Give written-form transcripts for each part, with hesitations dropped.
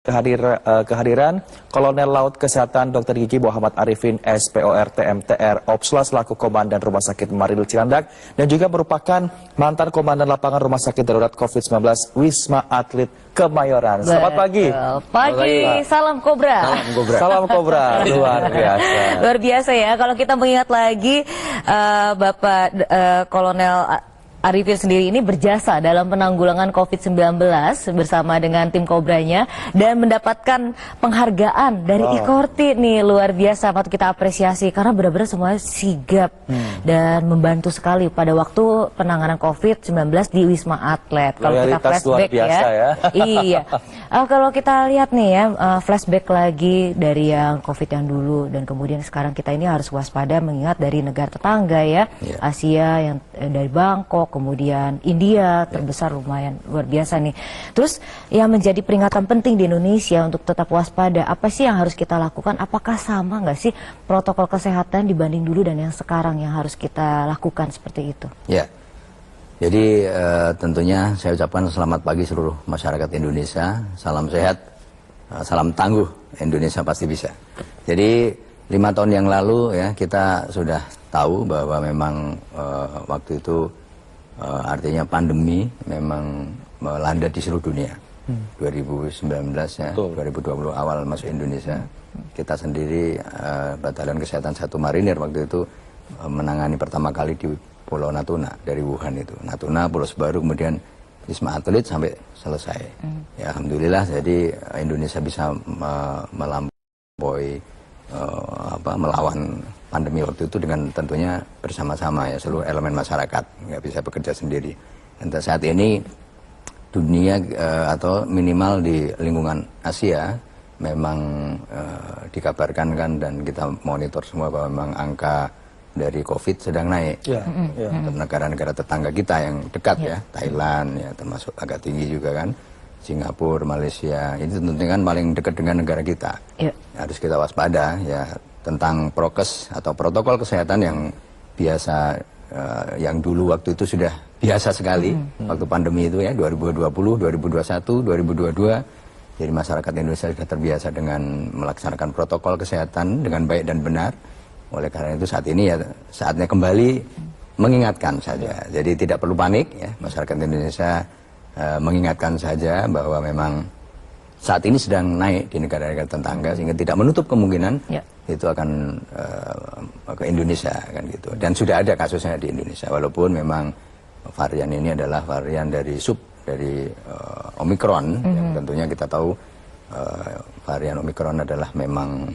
kehadiran Kolonel Laut Kesehatan Dr. Gigi Muhammad Arifin SPOR TMTR Opsla selaku Komandan Rumah Sakit Marinir Cilandak dan juga merupakan mantan Komandan Lapangan Rumah Sakit Darurat COVID-19 Wisma Atlet Kemayoran. Selamat pagi. Pagi, salam Kobra. Salam Kobra, luar biasa. Luar biasa ya, kalau kita mengingat lagi Bapak Kolonel Arifin sendiri ini berjasa dalam penanggulangan COVID-19 bersama dengan tim Kobranya dan mendapatkan penghargaan dari IKORTI nih, luar biasa, patut kita apresiasi karena benar-benar semuanya sigap dan membantu sekali pada waktu penanganan COVID-19 di Wisma Atlet. Kalau kita flashback ya. Iya. Kalau kita lihat nih ya, flashback lagi dari yang COVID yang dulu dan kemudian sekarang kita ini harus waspada mengingat dari negara tetangga ya, Asia yang dari Bangkok, kemudian India terbesar, lumayan luar biasa nih. Terus yang menjadi peringatan penting di Indonesia untuk tetap waspada, apa sih yang harus kita lakukan? Apakah sama nggak sih protokol kesehatan dibanding dulu dan yang sekarang yang harus kita lakukan seperti itu? Ya, jadi tentunya saya ucapkan selamat pagi seluruh masyarakat Indonesia, salam sehat, salam tangguh, Indonesia pasti bisa. Jadi 5 tahun yang lalu ya kita sudah tahu bahwa memang waktu itu artinya pandemi memang melanda di seluruh dunia. 2019 ya, 2020 awal masuk Indonesia. Kita sendiri Batalion Kesehatan 1 Marinir waktu itu menangani pertama kali di Pulau Natuna dari Wuhan itu. Natuna, Pulau Sebaru, kemudian Wisma Atlet sampai selesai. Ya alhamdulillah, jadi Indonesia bisa melampaui melawan pandemi waktu itu dengan tentunya bersama-sama ya, seluruh elemen masyarakat, nggak bisa bekerja sendiri. Dan saat ini dunia atau minimal di lingkungan Asia memang dikabarkan kan, dan kita monitor semua bahwa memang angka dari COVID sedang naik. Untuk negara-negara tetangga kita yang dekat ya, Thailand ya termasuk agak tinggi juga kan, Singapura, Malaysia, itu tentunya kan paling dekat dengan negara kita. Harus kita waspada ya tentang prokes atau protokol kesehatan yang biasa, yang dulu waktu itu sudah biasa sekali waktu pandemi itu ya, 2020, 2021, 2022. Jadi masyarakat Indonesia sudah terbiasa dengan melaksanakan protokol kesehatan dengan baik dan benar. Oleh karena itu saat ini ya saatnya kembali mengingatkan saja. Jadi tidak perlu panik ya, masyarakat Indonesia mengingatkan saja bahwa memang saat ini sedang naik di negara-negara tetangga, sehingga tidak menutup kemungkinan itu akan ke Indonesia kan gitu. Dan sudah ada kasusnya di Indonesia, walaupun memang varian ini adalah varian dari Omikron, yang tentunya kita tahu varian Omikron adalah memang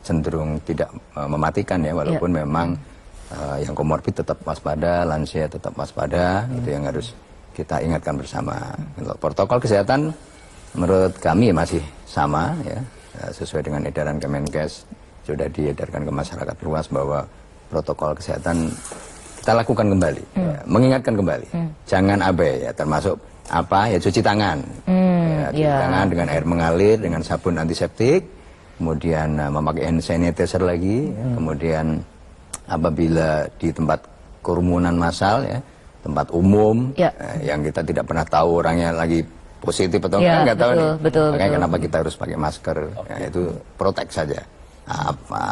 cenderung tidak mematikan ya, walaupun memang yang komorbid tetap waspada, lansia tetap waspada, itu yang harus kita ingatkan bersama. Untuk protokol kesehatan menurut kami masih sama ya, sesuai dengan edaran Kemenkes, sudah diedarkan ke masyarakat luas bahwa protokol kesehatan kita lakukan kembali, mengingatkan kembali, jangan abai ya, termasuk apa ya, cuci tangan, cuci tangan dengan air mengalir, dengan sabun antiseptik, kemudian memakai hand sanitizer lagi, kemudian apabila di tempat kerumunan massal ya, tempat umum yang kita tidak pernah tahu orangnya lagi positif atau enggak tahu nih. Makanya kenapa kita harus pakai masker, ya, itu protek saja.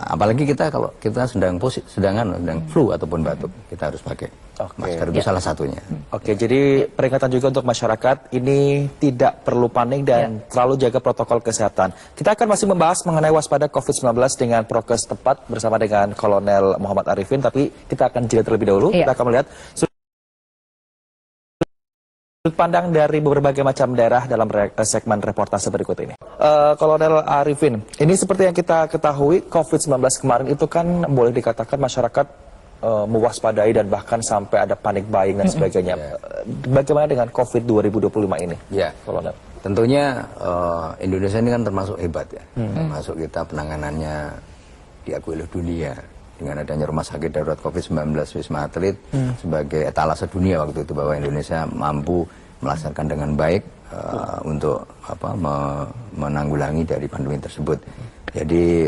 Apalagi kita kalau kita sedang flu ataupun batuk, kita harus pakai masker, itu salah satunya. Jadi peringatan juga untuk masyarakat ini tidak perlu panik dan selalu jaga protokol kesehatan. Kita akan masih membahas mengenai waspada COVID-19 dengan prokes tepat bersama dengan Kolonel Muhammad Arifin, tapi kita akan jeda terlebih dahulu. Kita akan melihat pandang dari berbagai macam daerah dalam segmen reportase berikut ini. Kolonel Arifin, ini seperti yang kita ketahui, COVID-19 kemarin itu kan boleh dikatakan masyarakat mewaspadai dan bahkan sampai ada panik buying dan sebagainya. Bagaimana dengan COVID 2025 ini? Ya, Kolonel. Tentunya Indonesia ini kan termasuk hebat ya, termasuk kita penanganannya diakui oleh dunia. Dengan adanya Rumah Sakit Darurat COVID-19 Wisma Atlet sebagai etalase dunia waktu itu, bahwa Indonesia mampu melaksanakan dengan baik untuk menanggulangi dari pandemi tersebut. Jadi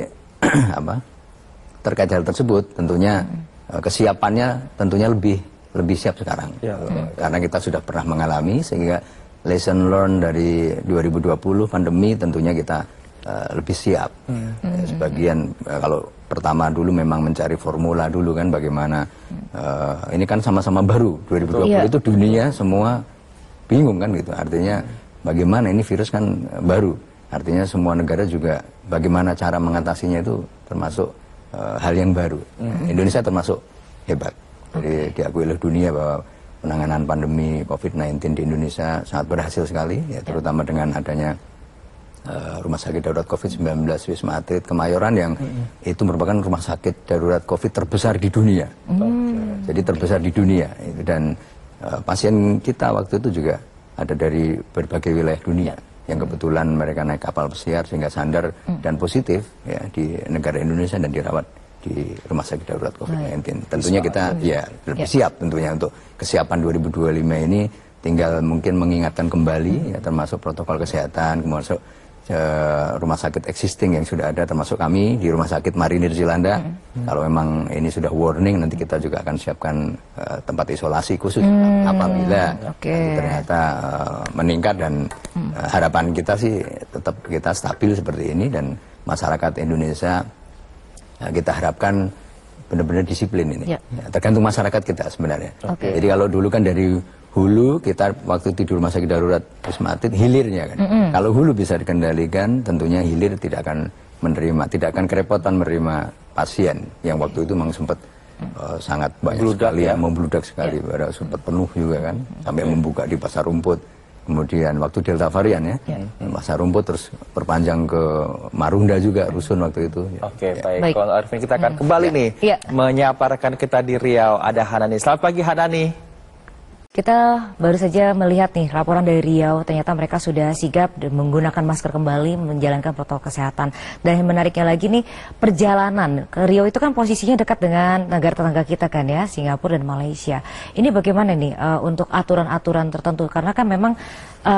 terkait hal tersebut tentunya kesiapannya tentunya lebih siap sekarang, karena kita sudah pernah mengalami, sehingga lesson learned dari 2020 pandemi tentunya kita lebih siap. Sebagian kalau pertama dulu memang mencari formula dulu kan bagaimana ini kan sama-sama baru 2020 itu dunia semua bingung kan gitu. Artinya bagaimana ini virus kan baru. Artinya semua negara juga bagaimana cara mengatasinya itu termasuk hal yang baru. Indonesia termasuk hebat. Jadi diakui oleh dunia bahwa penanganan pandemi COVID-19 di Indonesia sangat berhasil sekali, ya, terutama dengan adanya rumah sakit darurat COVID-19 Wisma Atlet Kemayoran yang itu merupakan rumah sakit darurat COVID terbesar di dunia. Jadi terbesar di dunia. Dan pasien kita waktu itu juga ada dari berbagai wilayah dunia yang kebetulan mereka naik kapal pesiar sehingga sandar dan positif ya di negara Indonesia dan dirawat di rumah sakit darurat COVID-19. Tentunya kita ya lebih siap tentunya untuk kesiapan 2025 ini, tinggal mungkin mengingatkan kembali ya, termasuk protokol kesehatan, termasuk rumah sakit existing yang sudah ada, termasuk kami di Rumah Sakit Marinir Cilandak. Kalau memang ini sudah warning, nanti kita juga akan siapkan tempat isolasi khusus apabila ternyata meningkat, dan harapan kita sih tetap kita stabil seperti ini, dan masyarakat Indonesia kita harapkan benar-benar disiplin ini. Ya, tergantung masyarakat kita sebenarnya. Jadi kalau dulu kan dari hulu kita waktu tidur rumah sakit darurat Wisma Atlet hilirnya kan. Kalau hulu bisa dikendalikan, tentunya hilir tidak akan menerima, tidak akan kerepotan menerima pasien yang waktu itu memang sempat sangat banyak sekali membludak sekali, sempat penuh juga kan, sampai membuka di Pasar Rumput. Kemudian waktu Delta varian Pasar Rumput terus perpanjang ke Marunda juga, rusun waktu itu. Baik. Kalau Arifin, kita akan kembali nih menyapa rekan kita di Riau, ada Hanani. Selamat pagi Hanani. Kita baru saja melihat nih laporan dari Riau, ternyata mereka sudah sigap dan menggunakan masker kembali, menjalankan protokol kesehatan. Dan yang menariknya lagi nih, perjalanan ke Riau itu kan posisinya dekat dengan negara tetangga kita kan ya, Singapura dan Malaysia. Ini bagaimana nih untuk aturan-aturan tertentu? Karena kan memang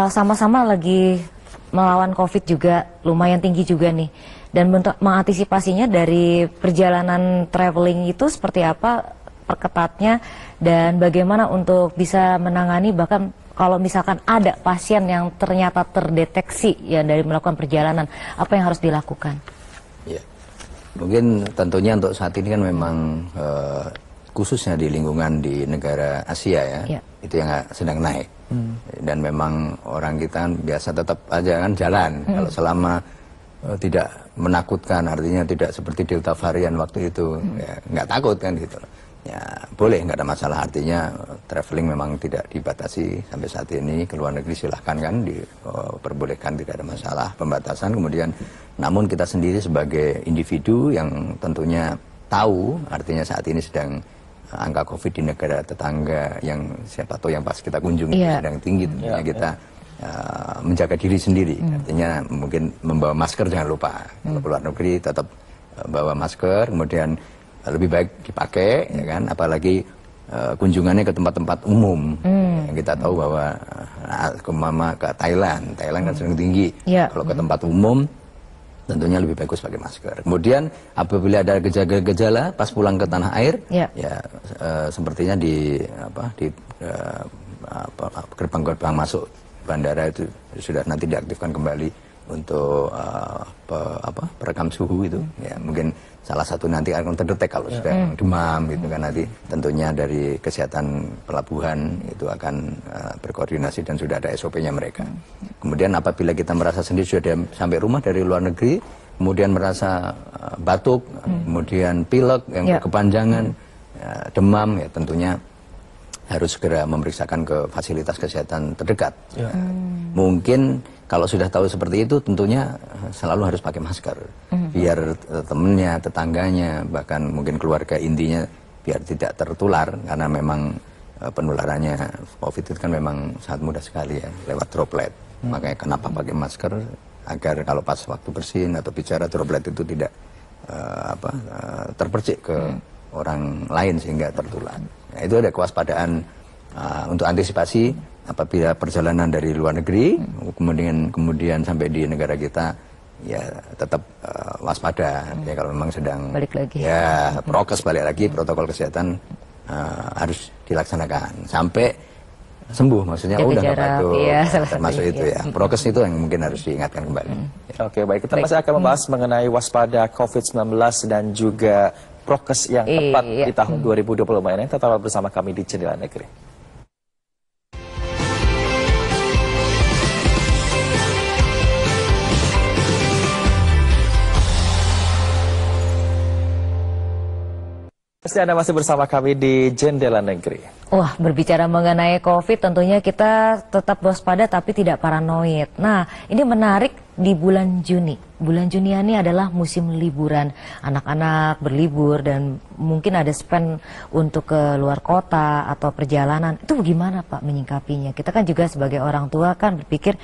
sama-sama lagi melawan COVID juga, lumayan tinggi juga nih. Dan mengantisipasinya dari perjalanan traveling itu seperti apa perketatnya, dan bagaimana untuk bisa menangani bahkan kalau misalkan ada pasien yang ternyata terdeteksi ya dari melakukan perjalanan, apa yang harus dilakukan? Ya, mungkin tentunya untuk saat ini kan memang khususnya di lingkungan di negara Asia ya, itu yang sedang naik. Dan memang orang kita kan biasa tetap aja kan jalan, kalau selama tidak menakutkan, artinya tidak seperti Delta varian waktu itu, ya nggak takut kan gitu. Ya boleh, nggak ada masalah, artinya traveling memang tidak dibatasi sampai saat ini, ke luar negeri silahkan kan, diperbolehkan, tidak ada masalah pembatasan. Kemudian namun kita sendiri sebagai individu yang tentunya tahu, artinya saat ini sedang angka COVID di negara tetangga yang siapa tahu yang pas kita kunjungi sedang tinggi, tentunya kita menjaga diri sendiri, artinya mungkin membawa masker jangan lupa, kalau keluar negeri tetap bawa masker, kemudian lebih baik dipakai ya kan, apalagi kunjungannya ke tempat-tempat umum. Kita tahu bahwa ke Thailand kan sering tinggi. Kalau ke tempat umum tentunya lebih bagus pakai masker. Kemudian apabila ada gejala-gejala pas pulang ke tanah air, sepertinya di gerbang-gerbang masuk bandara itu sudah nanti diaktifkan kembali untuk perekam suhu itu. Ya mungkin salah satu nanti akan terdetek kalau sudah demam gitu kan, nanti tentunya dari kesehatan pelabuhan itu akan berkoordinasi dan sudah ada SOP-nya mereka. Kemudian apabila kita merasa sendiri sudah sampai rumah dari luar negeri, kemudian merasa batuk, kemudian pilek yang berkepanjangan, demam, ya tentunya harus segera memeriksakan ke fasilitas kesehatan terdekat. Mungkin kalau sudah tahu seperti itu, tentunya selalu harus pakai masker, biar temennya, tetangganya, bahkan mungkin keluarga intinya biar tidak tertular, karena memang penularannya COVID itu kan memang sangat mudah sekali ya, lewat droplet. Makanya kenapa pakai masker, agar kalau pas waktu bersin atau bicara, droplet itu tidak terpercik ke orang lain sehingga tertular. Nah, itu ada kewaspadaan untuk antisipasi apabila perjalanan dari luar negeri, kemudian sampai di negara kita, ya tetap waspada. Ya kalau memang sedang balik lagi. Ya prokes balik lagi, protokol kesehatan harus dilaksanakan sampai sembuh, maksudnya Jaga udah nggak jarak, batuk, iya, salah termasuk satunya, itu ya. Prokes itu yang mungkin harus diingatkan kembali. Oke, baik. Kita masih akan membahas mengenai waspada COVID-19 dan juga prokes yang tepat Iya. di tahun 2025 ini. Tetaplah bersama kami di Jendela Negeri. Pasti Anda masih bersama kami di Jendela Negeri. Wah, berbicara mengenai COVID tentunya kita tetap waspada tapi tidak paranoid. Nah, ini menarik di bulan Juni. Bulan Juni ini adalah musim liburan. Anak-anak berlibur dan mungkin ada spend untuk ke luar kota atau perjalanan. Itu bagaimana Pak menyingkapinya? Kita kan juga sebagai orang tua kan berpikir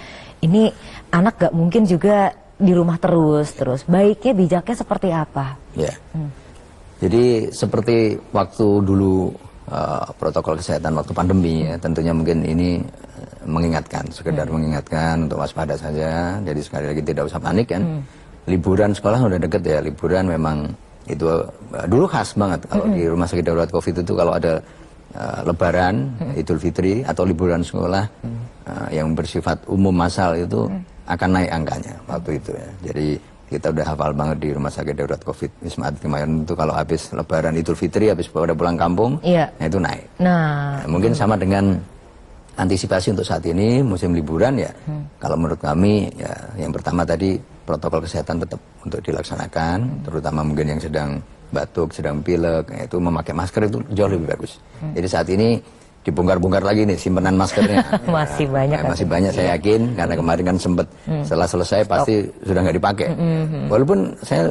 ini anak gak mungkin juga di rumah terus. Baiknya, bijaknya seperti apa? Ya. Jadi seperti waktu dulu protokol kesehatan waktu pandemi ya, tentunya mungkin ini mengingatkan, sekedar mengingatkan untuk waspada saja. Jadi sekali lagi tidak usah panik kan. Liburan sekolah udah deket ya, liburan memang itu dulu khas banget kalau di rumah sakit darurat COVID itu kalau ada Lebaran, Idul Fitri atau liburan sekolah yang bersifat umum massal itu akan naik angkanya waktu itu ya. Jadi kita udah hafal banget di rumah sakit darurat COVID Wisma Atlet Kemayoran itu kalau habis Lebaran Idul Fitri, habis pada pulang kampung, nah itu naik. Nah, mungkin sama dengan antisipasi untuk saat ini musim liburan ya. Kalau menurut kami ya, yang pertama tadi protokol kesehatan tetap untuk dilaksanakan, terutama mungkin yang sedang batuk, sedang pilek, itu memakai masker itu jauh lebih bagus. Jadi saat ini dibongkar-bongkar lagi nih simpenan maskernya. Masih banyak. Masih banyak saya yakin karena kemarin kan sempat setelah selesai pasti sudah nggak dipakai. Walaupun saya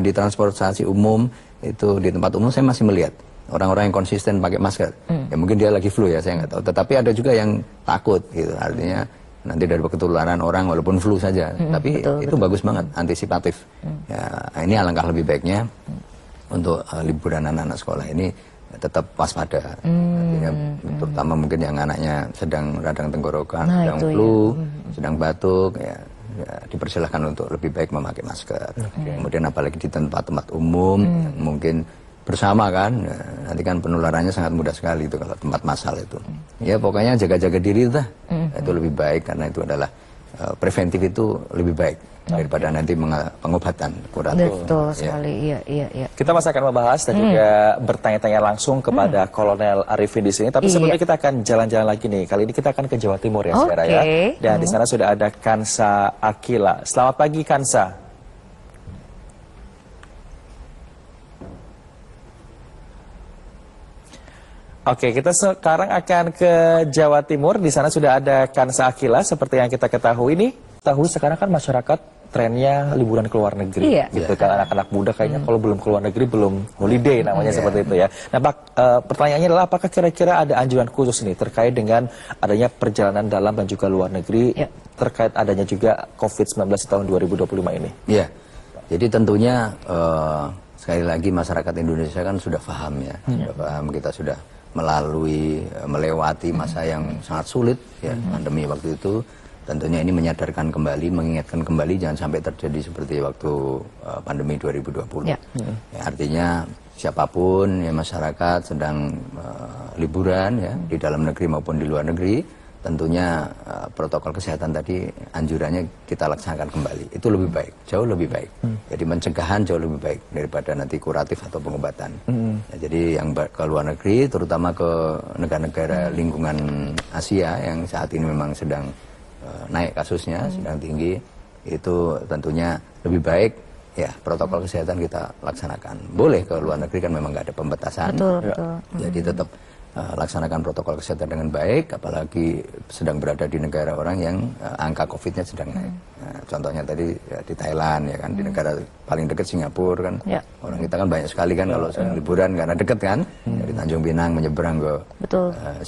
di transportasi umum itu di tempat umum saya masih melihat orang-orang yang konsisten pakai masker. Ya mungkin dia lagi flu ya saya nggak tahu. Tetapi ada juga yang takut gitu. Artinya nanti dari ketularan orang walaupun flu saja. Tapi itu bagus banget antisipatif. Ya ini alangkah lebih baiknya untuk liburan anak-anak sekolah ini tetap waspada, artinya terutama mungkin yang anaknya sedang radang tenggorokan, sedang flu, sedang batuk, ya dipersilahkan untuk lebih baik memakai masker. Kemudian apalagi di tempat-tempat umum, mungkin bersama kan, nanti kan penularannya sangat mudah sekali itu kalau tempat massal itu. Ya pokoknya jaga-jaga diri itu, itu lebih baik karena itu adalah preventif itu lebih baik daripada nanti pengobatan kuratif. Betul sekali, iya. Kita masih akan membahas dan juga bertanya-tanya langsung kepada Kolonel Arifin di sini. Tapi sebelumnya kita akan jalan-jalan lagi nih. Kali ini kita akan ke Jawa Timur ya, saudara ya. Dan di sana sudah ada Kansa Akila. Selamat pagi, Kansa. Oke, kita sekarang akan ke Jawa Timur. Di sana sudah ada Kansa Akila. Seperti yang kita ketahui nih, sekarang kan masyarakat trennya liburan ke luar negeri, gitu kan. Anak-anak muda kayaknya kalau belum ke luar negeri belum holiday namanya seperti itu ya. Nah, Pak, pertanyaannya adalah apakah kira-kira ada anjuran khusus nih terkait dengan adanya perjalanan dalam dan juga luar negeri terkait adanya juga COVID-19 di tahun 2025 ini? Iya, jadi tentunya sekali lagi masyarakat Indonesia kan sudah paham ya, sudah paham, kita sudah melewati masa yang sangat sulit ya, pandemi waktu itu. Tentunya ini menyadarkan kembali, mengingatkan kembali jangan sampai terjadi seperti waktu pandemi 2020. Ya, artinya siapapun ya masyarakat sedang liburan ya di dalam negeri maupun di luar negeri, tentunya protokol kesehatan tadi anjurannya kita laksanakan kembali. Itu lebih baik, jauh lebih baik. Jadi pencegahan jauh lebih baik daripada nanti kuratif atau pengobatan. Ya, jadi yang ke luar negeri, terutama ke negara-negara lingkungan Asia yang saat ini memang sedang naik kasusnya, sedang tinggi, itu tentunya lebih baik ya protokol kesehatan kita laksanakan. Boleh ke luar negeri kan memang nggak ada pembatasan. Betul. Jadi tetap laksanakan protokol kesehatan dengan baik, apalagi sedang berada di negara orang yang angka COVID-nya sedang naik. Nah, contohnya tadi ya, di Thailand ya kan, di negara paling dekat Singapura kan. Orang kita kan banyak sekali kan kalau sedang liburan karena dekat kan, dari Tanjung Pinang menyeberang ke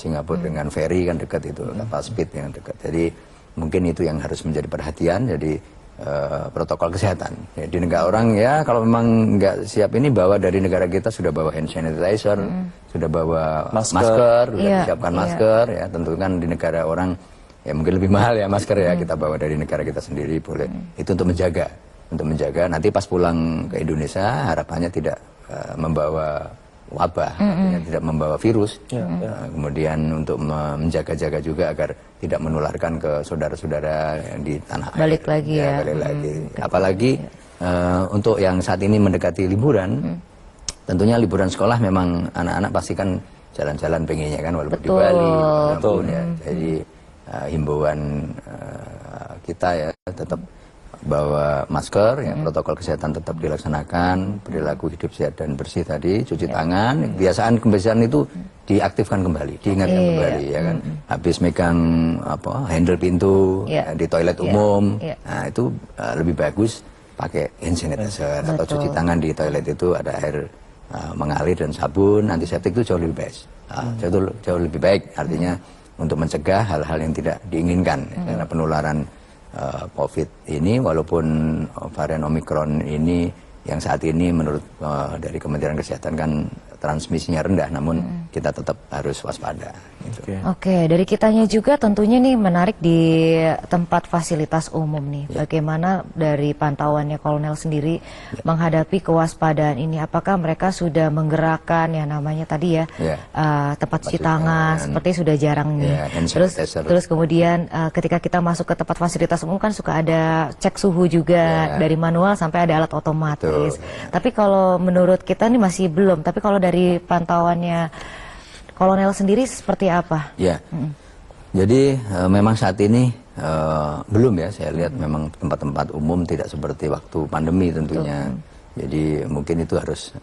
Singapura dengan ferry kan dekat itu, kapal speed yang dekat. Jadi mungkin itu yang harus menjadi perhatian. Jadi protokol kesehatan ya, di negara orang ya kalau memang nggak siap ini bawa dari negara kita sudah bawa hand sanitizer, sudah bawa masker, sudah disiapkan masker ya. Tentu kan di negara orang ya mungkin lebih mahal ya masker ya, kita bawa dari negara kita sendiri boleh. Itu untuk menjaga nanti pas pulang ke Indonesia harapannya tidak membawa wabah, artinya tidak membawa virus. Kemudian untuk menjaga-jaga juga agar tidak menularkan ke saudara-saudara yang di tanah air. Balik lagi ya. Balik lagi. Apalagi untuk yang saat ini mendekati liburan, tentunya liburan sekolah memang anak-anak pasti kan jalan-jalan pengennya kan, walaupun di Bali, walaupun ya. Jadi himbauan kita ya tetap bawa masker, ya, protokol kesehatan tetap dilaksanakan, perilaku hidup sehat dan bersih tadi, cuci tangan, kebiasaan itu diaktifkan kembali, diingatkan kembali, ya kan. Habis megang handle pintu di toilet umum, nah itu lebih bagus pakai hand sanitizer atau cuci tangan di toilet itu ada air mengalir dan sabun, antiseptik itu jauh lebih baik, jauh lebih baik, artinya untuk mencegah hal-hal yang tidak diinginkan, karena penularan COVID ini, walaupun varian Omikron ini yang saat ini menurut dari Kementerian Kesehatan kan transmisinya rendah, namun kita tetap harus waspada. Gitu. Oke, dari kitanya juga tentunya nih menarik di tempat fasilitas umum nih. Bagaimana dari pantauannya Kolonel sendiri menghadapi kewaspadaan ini? Apakah mereka sudah menggerakkan yang namanya tadi ya tempat cuci tangan, seperti sudah jarang nih. Terus kemudian ketika kita masuk ke tempat fasilitas umum kan suka ada cek suhu juga dari manual sampai ada alat otomatis. Tapi kalau menurut kita nih masih belum. Tapi kalau dari pantauannya Kolonel sendiri seperti apa? Ya, jadi memang saat ini belum ya, saya lihat memang tempat-tempat umum tidak seperti waktu pandemi tentunya. Jadi mungkin itu harus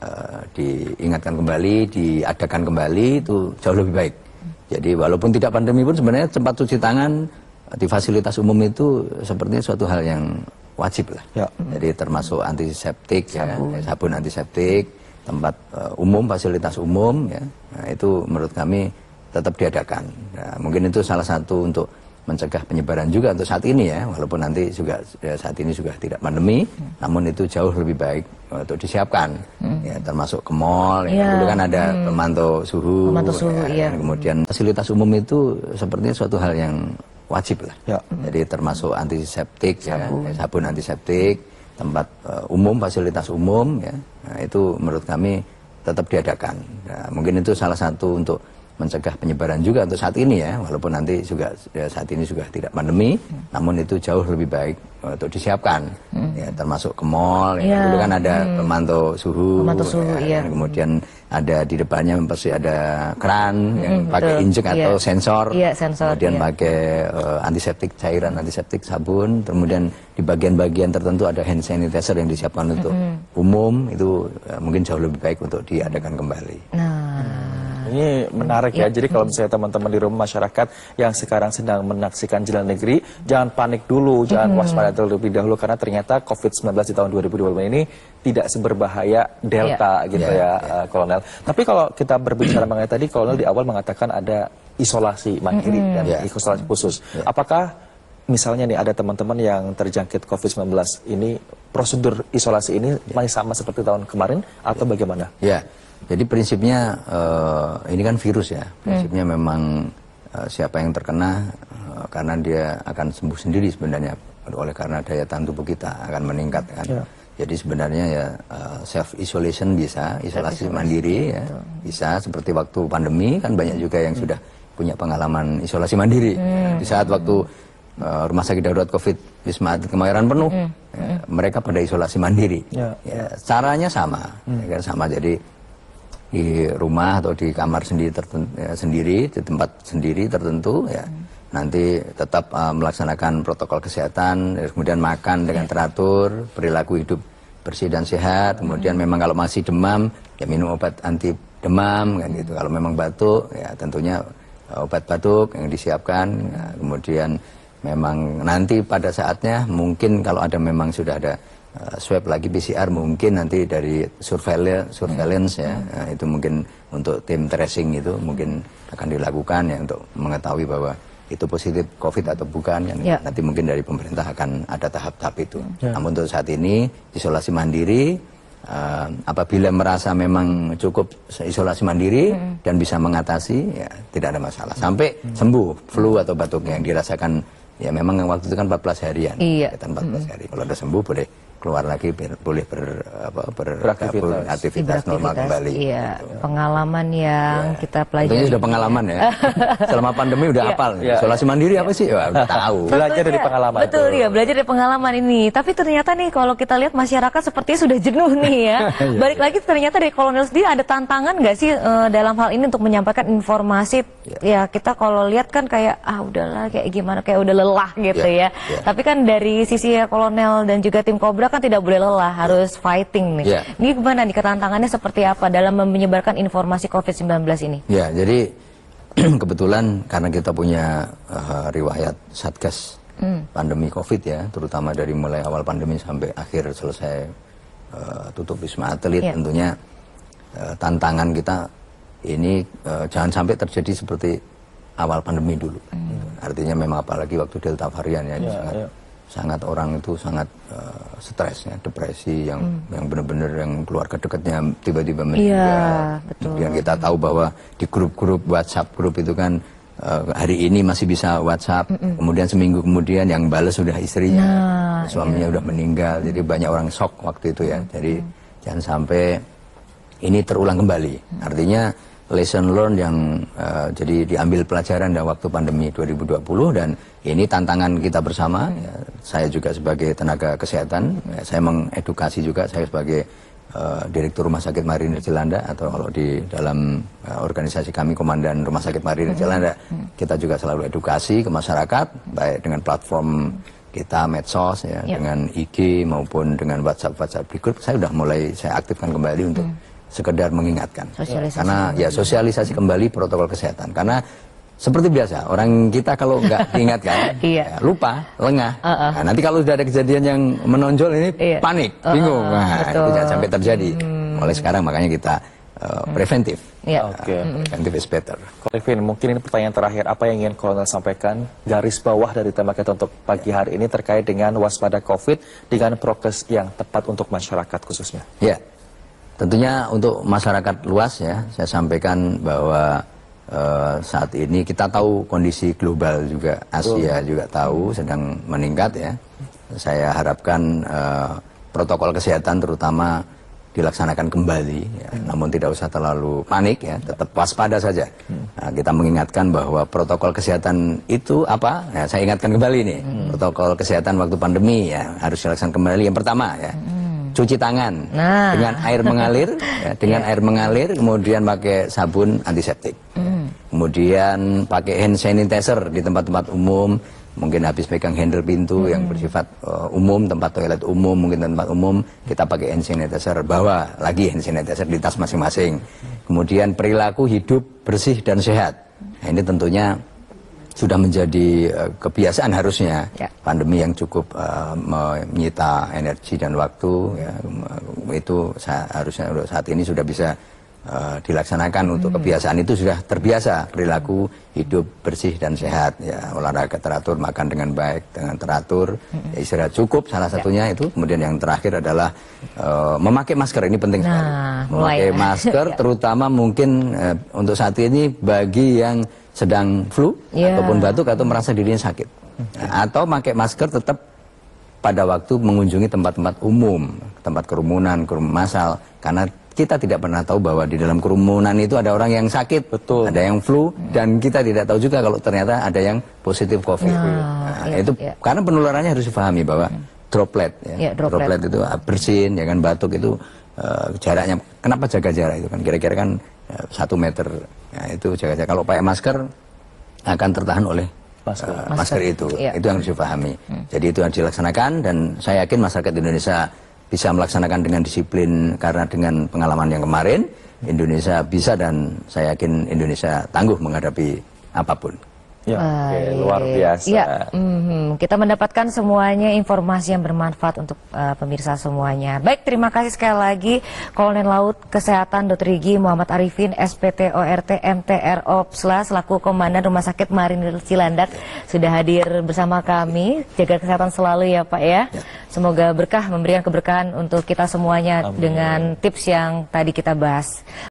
diingatkan kembali, diadakan kembali, itu jauh lebih baik. Jadi walaupun tidak pandemi pun sebenarnya tempat cuci tangan di fasilitas umum itu sepertinya suatu hal yang wajib lah. Jadi termasuk antiseptik, sabun antiseptik, tempat umum, fasilitas umum, ya, nah, itu menurut kami tetap diadakan. Nah, mungkin itu salah satu untuk mencegah penyebaran juga untuk saat ini ya, walaupun nanti juga saat ini juga tidak pandemi, namun itu jauh lebih baik untuk disiapkan, ya, termasuk ke mall, ya, dulu kan ada pemantau suhu, kemudian fasilitas umum itu sepertinya suatu hal yang wajib lah. Jadi termasuk antiseptik, sabun antiseptik, tempat umum, fasilitas umum, ya, nah, itu menurut kami tetap diadakan. Nah, mungkin itu salah satu untuk mencegah penyebaran juga untuk saat ini ya, walaupun nanti juga saat ini juga tidak pandemi, namun itu jauh lebih baik untuk disiapkan, ya, termasuk ke mall, ya, dulu kan ada pemantau suhu, kemudian ada di depannya pasti ada keran yang pakai injek atau sensor, kemudian pakai antiseptik, cairan antiseptik, sabun, kemudian di bagian-bagian tertentu ada hand sanitizer yang disiapkan untuk umum, itu mungkin jauh lebih baik untuk diadakan kembali. Ini menarik ya, jadi kalau misalnya teman-teman di rumah, masyarakat yang sekarang sedang menyaksikan Jalan Negeri, jangan panik dulu, jangan waspada terlebih dahulu, karena ternyata COVID-19 di tahun 2020 ini tidak seberbahaya Delta gitu ya, Kolonel. Tapi kalau kita berbicara mengenai tadi, Kolonel di awal mengatakan ada isolasi mandiri dan isolasi khusus. Apakah misalnya nih ada teman-teman yang terjangkit COVID-19 ini, prosedur isolasi ini masih sama seperti tahun kemarin atau bagaimana? Ya. Jadi prinsipnya ini kan virus ya, prinsipnya memang siapa yang terkena karena dia akan sembuh sendiri sebenarnya, oleh karena daya tahan tubuh kita akan meningkat kan. Jadi sebenarnya ya self isolation bisa, isolasi mandiri ya, bisa seperti waktu pandemi kan banyak juga yang sudah punya pengalaman isolasi mandiri. Di saat waktu rumah sakit darurat COVID Wisma Atlet Kemayoran penuh, mereka pada isolasi mandiri. Caranya sama, ya, sama. Jadi di rumah atau di kamar sendiri, di tempat sendiri tertentu, ya, nanti tetap melaksanakan protokol kesehatan, kemudian makan dengan teratur, perilaku hidup bersih dan sehat, kemudian memang kalau masih demam ya minum obat anti demam kan gitu. Kalau memang batuk ya tentunya obat batuk yang disiapkan, ya, kemudian memang nanti pada saatnya mungkin kalau ada memang sudah ada swab lagi PCR, mungkin nanti dari surveillance ya, itu mungkin untuk tim tracing itu mungkin akan dilakukan ya untuk mengetahui bahwa itu positif COVID atau bukan kan. Nanti mungkin dari pemerintah akan ada tahap-tahap itu. Namun untuk saat ini isolasi mandiri, apabila merasa memang cukup isolasi mandiri dan bisa mengatasi, ya tidak ada masalah sampai sembuh flu atau batuknya yang dirasakan. Ya memang waktu itu kan 14 harian, 14 hari. Kalau udah sembuh boleh keluar lagi boleh beraktivitas normal kembali. Iya, pengalaman yang kita pelajari. Tentunya sudah pengalaman ya. Selama pandemi udah hafal. Isolasi mandiri apa sih? Ya, udah tahu. Belajar dari pengalaman. Betul ya, belajar dari pengalaman ini. Tapi ternyata nih kalau kita lihat masyarakat sepertinya sudah jenuh nih ya. Balik lagi ternyata dari Kolonel sendiri ada tantangan nggak sih dalam hal ini untuk menyampaikan informasi? Ya kita kalau lihat kan kayak udahlah kayak gimana, kayak udah lelah gitu ya. Tapi kan dari sisi Kolonel dan juga tim Kobra kan tidak boleh lelah, harus fighting nih. Ini gimana nih, ketantangannya seperti apa dalam menyebarkan informasi COVID-19 ini? Ya, jadi kebetulan karena kita punya riwayat Satgas pandemi COVID ya, terutama dari mulai awal pandemi sampai akhir selesai tutup Wisma Atlet, tentunya tantangan kita ini jangan sampai terjadi seperti awal pandemi dulu. Artinya memang apalagi waktu Delta varian ya, sangat orang itu sangat stres ya, depresi yang benar-benar yang keluarga dekatnya tiba-tiba meninggal. Kemudian kita tahu bahwa di grup-grup WhatsApp grup itu kan hari ini masih bisa WhatsApp, kemudian seminggu kemudian yang balas sudah istrinya, suaminya udah meninggal. Jadi banyak orang shock waktu itu ya. Jadi jangan sampai ini terulang kembali. Artinya lesson learned yang jadi diambil pelajaran dalam waktu pandemi 2020, dan ini tantangan kita bersama. Ya, saya juga sebagai tenaga kesehatan, ya, saya mengedukasi juga, saya sebagai Direktur Rumah Sakit Marinir Jelanda, atau kalau di dalam organisasi kami Komandan Rumah Sakit Marinir Jelanda, kita juga selalu edukasi ke masyarakat, baik dengan platform kita medsos ya, dengan IG maupun dengan WhatsApp di grup. Saya aktifkan kembali untuk sekedar mengingatkan, karena ya sosialisasi kembali protokol kesehatan. Karena seperti biasa orang kita kalau nggak diingatkan ya, lupa, lengah. Nah, nanti kalau sudah ada kejadian yang menonjol ini panik, bingung. Nah, itu jangan sampai terjadi. Mulai sekarang makanya kita preventif. Preventif is better. Rifin, mungkin ini pertanyaan terakhir, apa yang ingin Kolonel sampaikan garis bawah dari tema kita untuk pagi hari ini terkait dengan waspada COVID dengan prokes yang tepat untuk masyarakat khususnya? Ya. Tentunya untuk masyarakat luas ya, saya sampaikan bahwa saat ini kita tahu kondisi global juga, Asia juga tahu sedang meningkat ya. Saya harapkan protokol kesehatan terutama dilaksanakan kembali ya, namun tidak usah terlalu panik ya, tetap waspada saja. Nah, kita mengingatkan bahwa protokol kesehatan itu apa? Ya, saya ingatkan kembali nih, protokol kesehatan waktu pandemi ya harus dilaksanakan kembali. Yang pertama ya, cuci tangan dengan air mengalir, ya, air mengalir, kemudian pakai sabun antiseptik. Kemudian pakai hand sanitizer di tempat-tempat umum, mungkin habis pegang handle pintu yang bersifat umum, tempat toilet umum, mungkin tempat umum, kita pakai hand sanitizer, bawa lagi hand sanitizer di tas masing-masing. Kemudian perilaku hidup bersih dan sehat. Nah, ini tentunya sudah menjadi kebiasaan harusnya. Pandemi yang cukup menyita energi dan waktu ya, itu harusnya saat ini sudah bisa dilaksanakan. Untuk kebiasaan itu sudah terbiasa, perilaku hidup bersih dan sehat ya, olahraga teratur, makan dengan baik dengan teratur, ya, istirahat cukup salah satunya itu. Kemudian yang terakhir adalah memakai masker, ini penting sekali. Memakai masker terutama mungkin untuk saat ini bagi yang sedang flu ataupun batuk atau merasa dirinya sakit, atau pakai masker tetap pada waktu mengunjungi tempat-tempat umum, tempat kerumunan massal, karena kita tidak pernah tahu bahwa di dalam kerumunan itu ada orang yang sakit, ada yang flu, dan kita tidak tahu juga kalau ternyata ada yang positif COVID. Karena penularannya harus dipahami bahwa droplet, droplet itu bersin, ya kan, batuk itu jaraknya. Kenapa jaga jarak itu kan? Kira-kira kan 1 meter. Ya, itu jaga jarak. Kalau pakai masker akan tertahan oleh masker itu. Itu yang harus dipahami. Jadi itu yang dilaksanakan, dan saya yakin masyarakat Indonesia bisa melaksanakan dengan disiplin, karena dengan pengalaman yang kemarin Indonesia bisa, dan saya yakin Indonesia tangguh menghadapi apapun. Luar biasa. Kita mendapatkan semuanya informasi yang bermanfaat untuk pemirsa semuanya. Baik, terima kasih sekali lagi Kolonel Laut Kesehatan Dr. Gigi Muhammad Arifin, SPTORT MTR Opsla selaku Komandan Rumah Sakit Marinir Cilandak sudah hadir bersama kami. Jaga kesehatan selalu ya Pak ya. Semoga berkah, memberikan keberkahan untuk kita semuanya dengan tips yang tadi kita bahas.